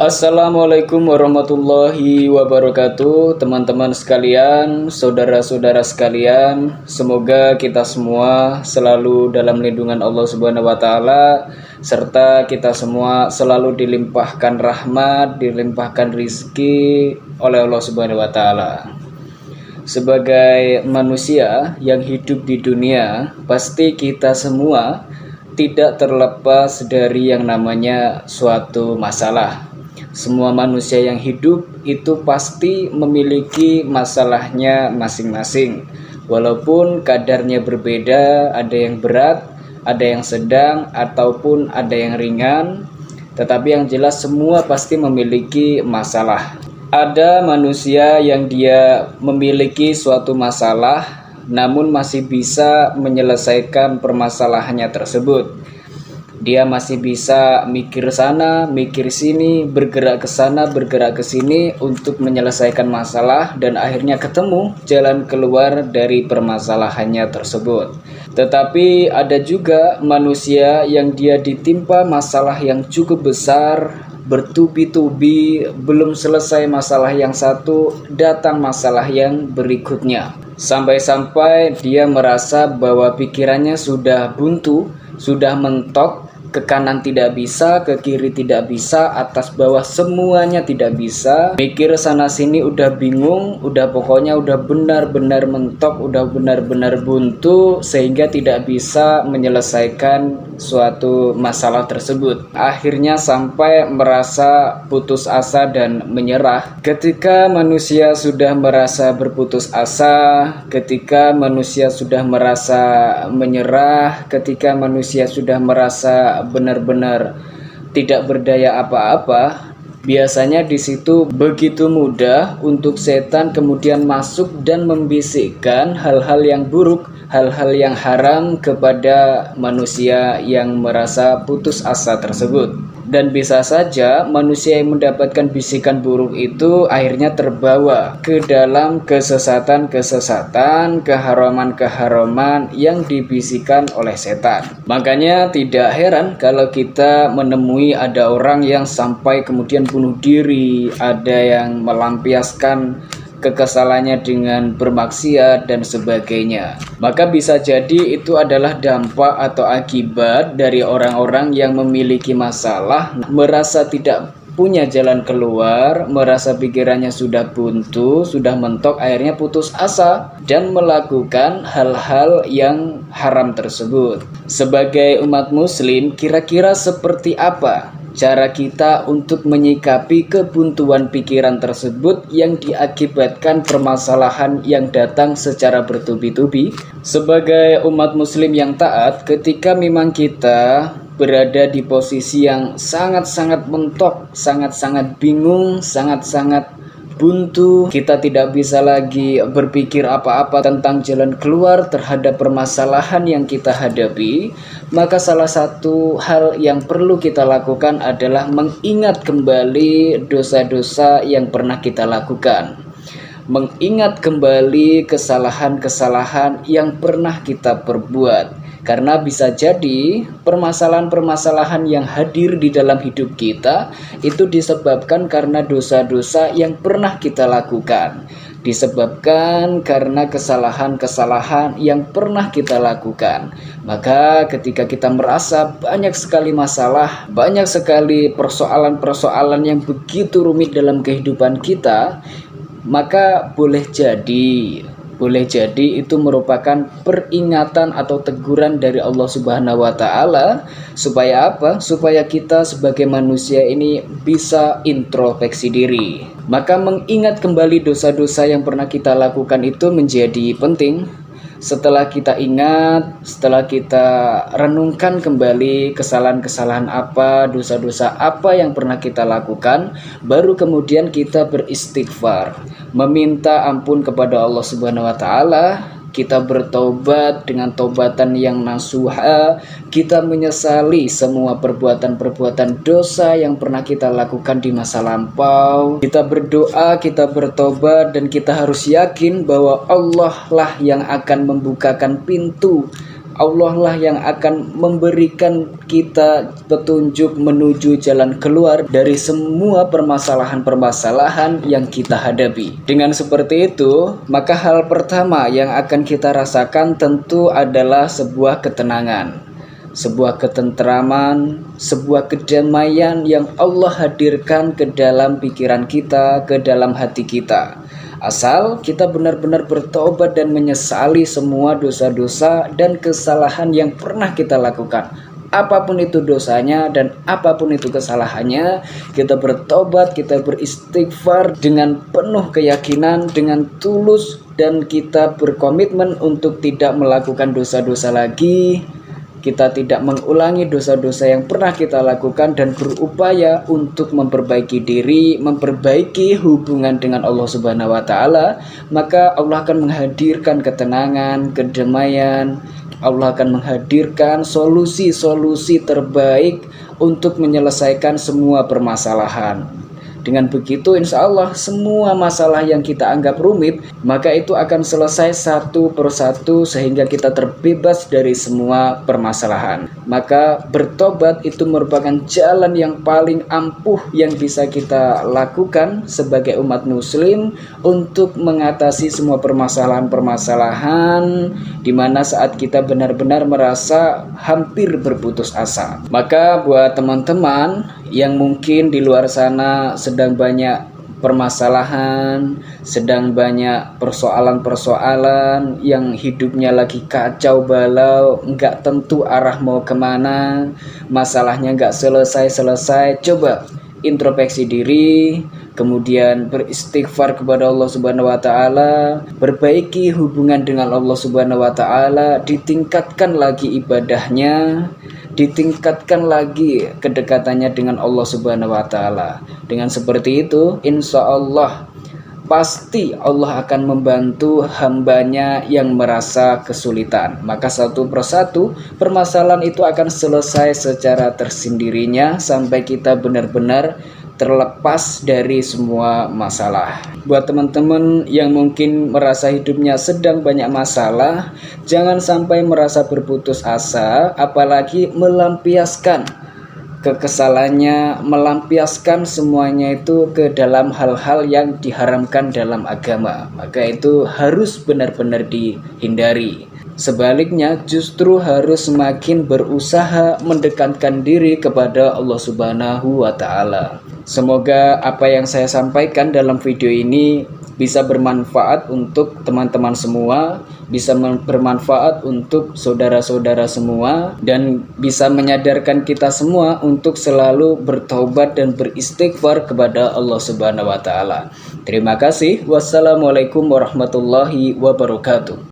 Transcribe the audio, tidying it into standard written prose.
Assalamualaikum warahmatullahi wabarakatuh, teman-teman sekalian, saudara-saudara sekalian. Semoga kita semua selalu dalam lindungan Allah Subhanahu wa taala, serta kita semua selalu dilimpahkan rahmat, dilimpahkan rizki oleh Allah Subhanahu wa taala. Sebagai manusia yang hidup di dunia, pasti kita semua tidak terlepas dari yang namanya suatu masalah. Semua manusia yang hidup itu pasti memiliki masalahnya masing-masing. Walaupun kadarnya berbeda, ada yang berat, ada yang sedang, ataupun ada yang ringan. Tetapi yang jelas semua pasti memiliki masalah. Ada manusia yang dia memiliki suatu masalah, namun masih bisa menyelesaikan permasalahannya tersebut. Dia masih bisa mikir sana, mikir sini, bergerak ke sana, bergerak ke sini untuk menyelesaikan masalah dan akhirnya ketemu jalan keluar dari permasalahannya tersebut. Tetapi ada juga manusia yang dia ditimpa masalah yang cukup besar, bertubi-tubi, belum selesai masalah yang satu, datang masalah yang berikutnya. Sampai-sampai dia merasa bahwa pikirannya sudah buntu, sudah mentok, ke kanan tidak bisa, ke kiri tidak bisa, atas bawah semuanya tidak bisa. Mikir sana sini udah bingung, udah pokoknya udah benar-benar mentok, udah benar-benar buntu, sehingga tidak bisa menyelesaikan suatu masalah tersebut. Akhirnya sampai merasa putus asa dan menyerah. Ketika manusia sudah merasa berputus asa, ketika manusia sudah merasa menyerah, ketika manusia sudah merasa benar-benar tidak berdaya apa-apa, biasanya di situ begitu mudah untuk setan kemudian masuk dan membisikkan hal-hal yang buruk, hal-hal yang haram kepada manusia yang merasa putus asa tersebut. Dan bisa saja manusia yang mendapatkan bisikan buruk itu akhirnya terbawa ke dalam kesesatan-kesesatan, keharaman-keharaman yang dibisikkan oleh setan. Makanya tidak heran kalau kita menemui ada orang yang sampai kemudian bunuh diri, ada yang melampiaskan kekesalannya dengan bermaksiat dan sebagainya. Maka bisa jadi itu adalah dampak atau akibat dari orang-orang yang memiliki masalah, merasa tidak punya jalan keluar, merasa pikirannya sudah buntu, sudah mentok, akhirnya putus asa dan melakukan hal-hal yang haram tersebut. Sebagai umat muslim, kira-kira seperti apa cara kita untuk menyikapi kebuntuan pikiran tersebut yang diakibatkan permasalahan yang datang secara bertubi-tubi? Sebagai umat muslim yang taat, ketika memang kita berada di posisi yang sangat-sangat mentok, sangat-sangat bingung, sangat-sangat buntu, kita tidak bisa lagi berpikir apa-apa tentang jalan keluar terhadap permasalahan yang kita hadapi, maka salah satu hal yang perlu kita lakukan adalah mengingat kembali dosa-dosa yang pernah kita lakukan, mengingat kembali kesalahan-kesalahan yang pernah kita perbuat. Karena bisa jadi permasalahan-permasalahan yang hadir di dalam hidup kita itu disebabkan karena dosa-dosa yang pernah kita lakukan, disebabkan karena kesalahan-kesalahan yang pernah kita lakukan. Maka ketika kita merasa banyak sekali masalah, banyak sekali persoalan-persoalan yang begitu rumit dalam kehidupan kita, maka boleh jadi itu merupakan peringatan atau teguran dari Allah Subhanahu wa taala. Supaya apa? Supaya kita sebagai manusia ini bisa introspeksi diri. Maka mengingat kembali dosa-dosa yang pernah kita lakukan itu menjadi penting. Setelah kita ingat, setelah kita renungkan kembali kesalahan-kesalahan apa, dosa-dosa apa yang pernah kita lakukan, baru kemudian kita beristighfar, meminta ampun kepada Allah Subhanahu wa taala. Kita bertobat dengan taubatan yang nasuha. Kita menyesali semua perbuatan-perbuatan dosa yang pernah kita lakukan di masa lampau. Kita berdoa, kita bertobat, dan kita harus yakin bahwa Allah lah yang akan membukakan pintu Allah lah yang akan memberikan kita petunjuk menuju jalan keluar dari semua permasalahan-permasalahan yang kita hadapi. Dengan seperti itu, maka hal pertama yang akan kita rasakan tentu adalah sebuah ketenangan, sebuah ketentraman, sebuah kedamaian yang Allah hadirkan ke dalam pikiran kita, ke dalam hati kita. Asal kita benar-benar bertobat dan menyesali semua dosa-dosa dan kesalahan yang pernah kita lakukan. Apapun itu dosanya dan apapun itu kesalahannya, kita bertobat, kita beristighfar dengan penuh keyakinan, dengan tulus, dan kita berkomitmen untuk tidak melakukan dosa-dosa lagi. Kita tidak mengulangi dosa-dosa yang pernah kita lakukan dan berupaya untuk memperbaiki diri, memperbaiki hubungan dengan Allah Subhanahu wa taala, maka Allah akan menghadirkan ketenangan, kedamaian. Allah akan menghadirkan solusi-solusi terbaik untuk menyelesaikan semua permasalahan. Dengan begitu insya Allah semua masalah yang kita anggap rumit, maka itu akan selesai satu persatu sehingga kita terbebas dari semua permasalahan. Maka bertobat itu merupakan jalan yang paling ampuh yang bisa kita lakukan sebagai umat muslim untuk mengatasi semua permasalahan-permasalahan di mana saat kita benar-benar merasa hampir berputus asa. Maka buat teman-teman yang mungkin di luar sana sedang banyak permasalahan, sedang banyak persoalan-persoalan yang hidupnya lagi kacau balau, nggak tentu arah mau kemana, masalahnya nggak selesai-selesai, coba introspeksi diri, kemudian beristighfar kepada Allah Subhanahu wa taala, perbaiki hubungan dengan Allah Subhanahu wa taala, ditingkatkan lagi ibadahnya, ditingkatkan lagi kedekatannya dengan Allah Subhanahu wa taala. Dengan seperti itu, insya Allah pasti Allah akan membantu hambanya yang merasa kesulitan. Maka satu persatu permasalahan itu akan selesai secara tersendirinya sampai kita benar-benar terlepas dari semua masalah. Buat teman-teman yang mungkin merasa hidupnya sedang banyak masalah, jangan sampai merasa berputus asa, apalagi melampiaskan kekesalannya, melampiaskan semuanya itu ke dalam hal-hal yang diharamkan dalam agama. Maka itu harus benar-benar dihindari. Sebaliknya justru harus semakin berusaha mendekatkan diri kepada Allah Subhanahu wa taala. Semoga apa yang saya sampaikan dalam video ini bisa bermanfaat untuk teman-teman semua, bisa bermanfaat untuk saudara-saudara semua, dan bisa menyadarkan kita semua untuk selalu bertobat dan beristighfar kepada Allah Subhanahu wa taala. Terima kasih. Wassalamualaikum warahmatullahi wabarakatuh.